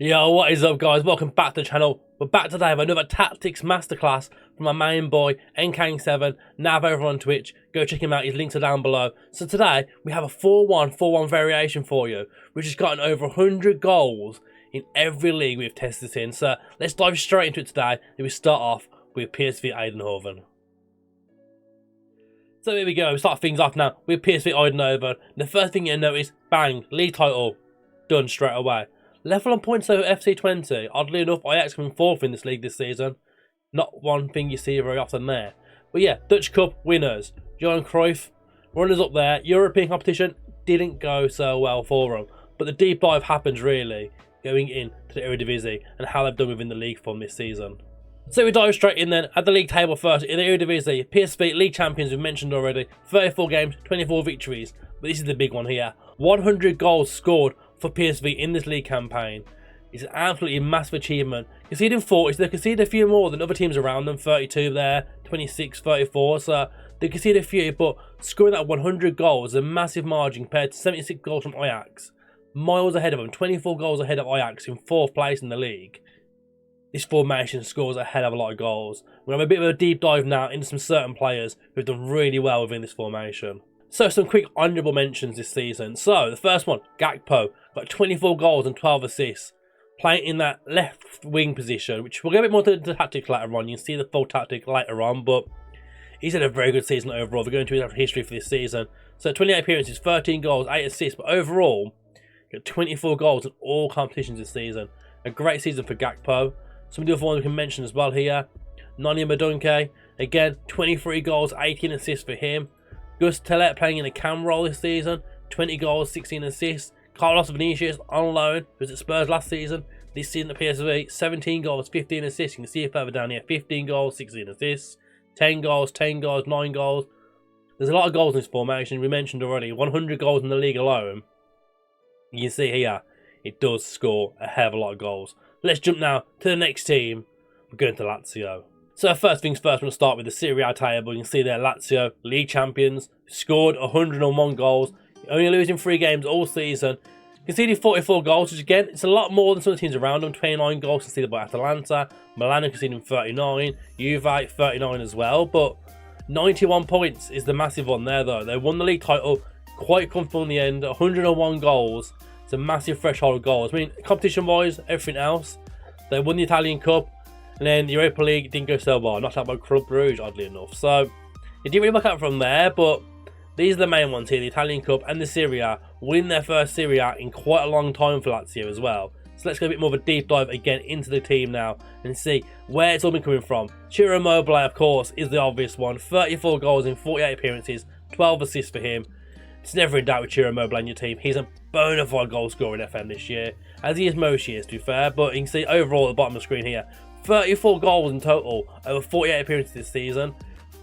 Yo, what is up guys? Welcome back to the channel. We're back today with another tactics masterclass from my main boy, Nkang7, Nav over on Twitch. Go check him out, his links are down below. So today, we have a 4-1 variation for you, which has gotten over 100 goals in every league we've tested this in. So let's dive straight into it today, and we start off with PSV Eindhoven. So here we go, we start things off now with PSV Eindhoven. The first thing you'll notice, bang, league title, done straight away. Level on points over FC20. Oddly enough, Ajax coming fourth in this league this season. Not one thing you see very often there. But yeah, Dutch Cup winners. Johan Cruyff, runners up there. European competition didn't go so well for them. But the deep dive happens really going into the Eredivisie and how they've done within the league form this season. So we dive straight in then at the league table first. In the Eredivisie, PSV league champions we've mentioned already. 34 games, 24 victories. But this is the big one here. 100 goals scored for PSV in this league campaign. It's an absolutely massive achievement. Conceding 40, so they conceded a few more than other teams around them. 32 there, 26, 34. So they conceded a few, but scoring that 100 goals is a massive margin compared to 76 goals from Ajax. Miles ahead of them, 24 goals ahead of Ajax in 4th place in the league. This formation scores a hell of a lot of goals. We're going to have a bit of a deep dive now into some certain players who've done really well within this formation. So some quick honourable mentions this season. So the first one, Gakpo, got 24 goals and 12 assists, playing in that left wing position, which we'll get a bit more to the tactics later on. You can see the full tactic later on, but he's had a very good season overall. We're going to his history for this season. So 28 appearances, 13 goals, 8 assists, but overall, got 24 goals in all competitions this season. A great season for Gakpo. Some of the other ones we can mention as well here. Noni Madunke, again, 23 goals, 18 assists for him. Gus Telet playing in a cam role this season, 20 goals, 16 assists. Carlos Vinicius on loan, who was at Spurs last season. This season at PSV, 17 goals, 15 assists. You can see it further down here, 15 goals, 16 assists. 10 goals, 10 goals, 9 goals. There's a lot of goals in this formation. We mentioned already, 100 goals in the league alone. You can see here, it does score a hell of a lot of goals. Let's jump now to the next team. We're going to Lazio. So first things first, we're going to start with the Serie A table. You can see there, Lazio, league champions, scored 101 goals, only losing 3 games all season. Conceded 44 goals, which again, it's a lot more than some of the teams around them. 29 goals conceded by Atalanta, Milan conceding 39, Juve 39 as well. But 91 points is the massive one there though. They won the league title quite comfortable in the end, 101 goals. It's a massive threshold of goals. I mean, competition-wise, everything else, they won the Italian Cup. And then the Europa League didn't go so well. Knocked out by Club Brugge, oddly enough. So, it didn't really work out from there. But these are the main ones here. The Italian Cup and the Serie A. Win their first Serie A in quite a long time for Lazio as well. So let's go a bit more of a deep dive again into the team now. And see where it's all been coming from. Ciro Immobile, of course, is the obvious one. 34 goals in 48 appearances. 12 assists for him. It's never in doubt with Ciro Immobile in your team. He's a bona fide goal scorer in FM this year. As he is most years, to be fair. But you can see overall at the bottom of the screen here. 34 goals in total over 48 appearances this season.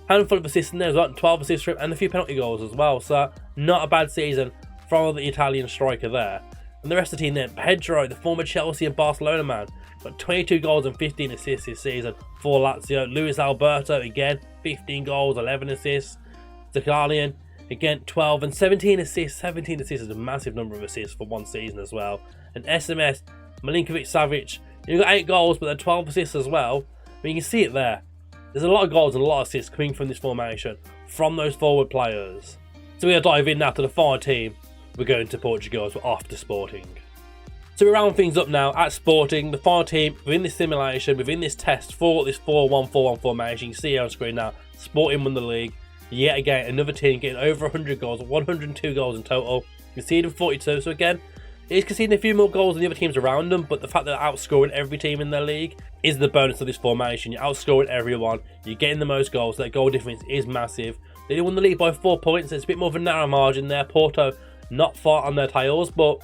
Handful of assists in there as well, 12 assists for him, and a few penalty goals as well. So not a bad season from the Italian striker there. And the rest of the team then, Pedro, the former Chelsea and Barcelona man, got 22 goals and 15 assists this season for Lazio. Luis Alberto, again, 15 goals, 11 assists. Zakarian, again, 12 and 17 assists. 17 assists is a massive number of assists for one season as well. And SMS, Milinkovic-Savic, you've got 8 goals, but they're 12 assists as well. But you can see it there. There's a lot of goals and a lot of assists coming from this formation, from those forward players. So we're going to dive in now to the final team. We're going to Portugal, so after Sporting. So we round things up now at Sporting. The final team within this simulation, within this test for this 4-1-4-1 formation. You can see here on screen now, Sporting won the league. Yet again, another team getting over 100 goals, 102 goals in total. Conceding 42, so again, it is conceding a few more goals than the other teams around them, but the fact that they're outscoring every team in their league is the bonus of this formation. You're outscoring everyone, you're getting the most goals, that goal difference is massive. They won the league by 4 points, so it's a bit more of a narrow margin there. Porto not far on their tails, but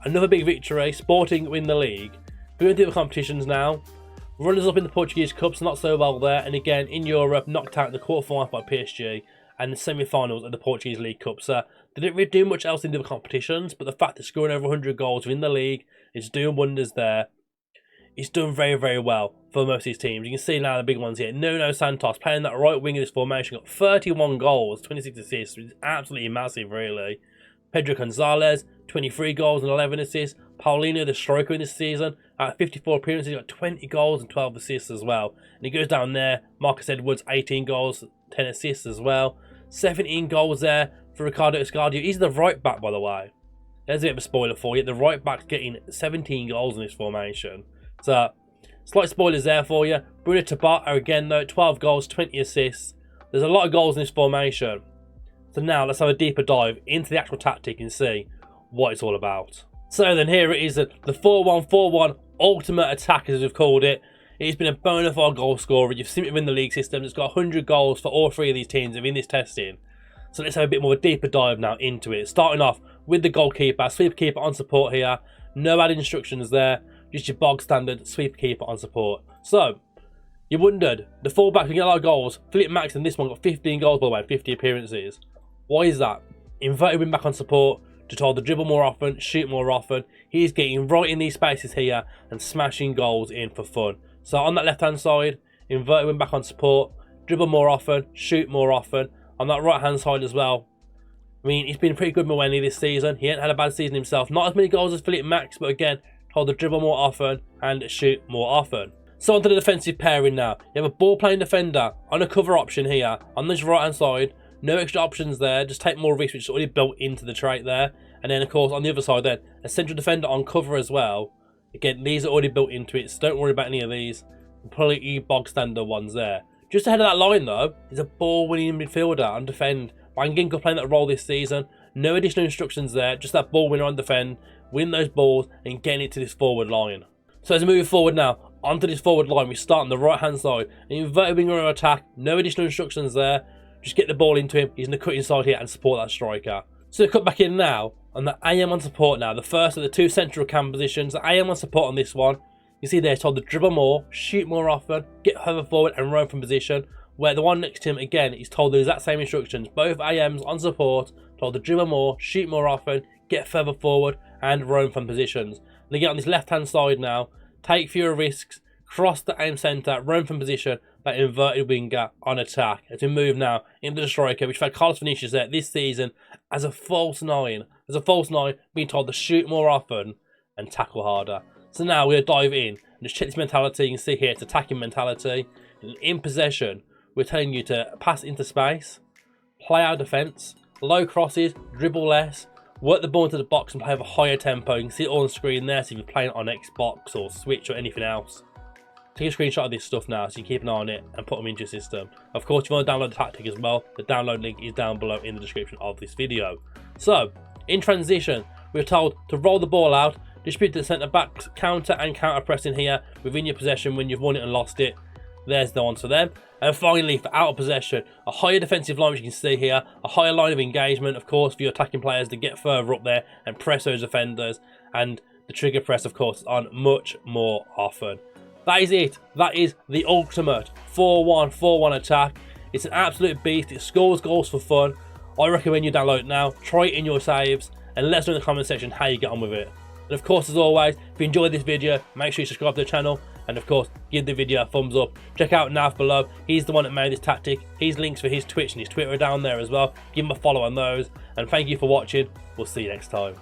another big victory. Sporting win the league. We're going to do the competitions now. Runners up in the Portuguese Cups, not so well there, and again in Europe, knocked out in the quarterfinals by PSG. And the semi-finals of the Portuguese League Cup. So they didn't really do much else in the other competitions, but the fact they're scoring over 100 goals within the league is doing wonders there. It's done very, very well for most of these teams. You can see now the big ones here. Nuno Santos playing that right wing of this formation, got 31 goals, 26 assists, which is absolutely massive, really. Pedro Gonzalez, 23 goals and 11 assists. Paulinho, the striker in this season, at 54 appearances, he got 20 goals and 12 assists as well. And he goes down there, Marcus Edwards, 18 goals, 10 assists as well. 17 goals there for Ricardo Escardio. He's the right back, by the way. There's a bit of a spoiler for you. The right back's getting 17 goals in this formation. So, slight spoilers there for you. Bruno Tabata again though, 12 goals, 20 assists. There's a lot of goals in this formation. So now let's have a deeper dive into the actual tactic and see what it's all about. So then here it is, the 4-1-4-1 ultimate attack as we've called it. It's been a bona fide goal scorer. You've seen it within the league system. It's got 100 goals for all three of these teams within this testing. So let's have a bit more of a deeper dive now into it. Starting off with the goalkeeper, sweeper keeper on support here. No added instructions there. Just your bog standard sweeper keeper on support. So, you wondered, the fullback can get a lot of goals. Philip Max in this one got 15 goals by the way, 50 appearances. Why is that? Inverted wing back on support. Just told to dribble more often, shoot more often. He's getting right in these spaces here and smashing goals in for fun. So on that left hand side, inverted wing back on support, dribble more often, shoot more often. On that right hand side as well, I mean, he's been pretty good Mwenny this season. He ain't had a bad season himself. Not as many goals as Philip Max, but again, told to dribble more often and shoot more often. So onto the defensive pairing now. You have a ball playing defender on a cover option here on this right hand side. No extra options there, just take more risk, which is already built into the trait there. And then of course on the other side then, a central defender on cover as well. Again, these are already built into it, so don't worry about any of these. Completely bog standard ones there. Just ahead of that line though, is a ball winning midfielder on defend. Banginko playing that role this season. No additional instructions there, just that ball winner on defend. Win those balls and getting it to this forward line. So as we move forward now, onto this forward line, we start on the right hand side. An inverted winger on attack, no additional instructions there. Just get the ball into him, he's in the cutting side here and support that striker. So cut back in now, on the AM on support now, the first of the two central cam positions. The AM on support on this one, you see there, told to dribble more, shoot more often, get further forward and roam from position. Where the one next to him, again, he's told the exact same instructions. Both AMs on support, told to dribble more, shoot more often, get further forward and roam from positions. And again on this left hand side now, take fewer risks, cross the aim centre, roam from position, that inverted winger on attack. As we move now into the striker, which we've had Carlos Vinicius there this season as a false nine. As a false nine, being told to shoot more often and tackle harder. So now we'll dive in and just check this mentality. You can see here it's attacking mentality. In possession, we're telling you to pass into space, play our defence, low crosses, dribble less, work the ball into the box and play with a higher tempo. You can see it all on screen there, so if you're playing on Xbox or Switch or anything else. Take a screenshot of this stuff now so you keep an eye on it and put them into your system. Of course, if you want to download the tactic as well, the download link is down below in the description of this video. So, in transition, we're told to roll the ball out, distribute to the centre backs, counter and counter pressing here within your possession when you've won it and lost it. There's the one for them. And finally, for out of possession, a higher defensive line, which you can see here, a higher line of engagement, of course, for your attacking players to get further up there and press those defenders. And the trigger press, of course, on much more often. That is it. That is the ultimate 4-1-4-1 attack. It's an absolute beast. It scores goals for fun. I recommend you download it now. Try it in your saves and let us know in the comment section how you get on with it. And of course, as always, if you enjoyed this video, make sure you subscribe to the channel. And of course, give the video a thumbs up. Check out Nav below. He's the one that made this tactic. His links for his Twitch and his Twitter are down there as well. Give him a follow on those. And thank you for watching. We'll see you next time.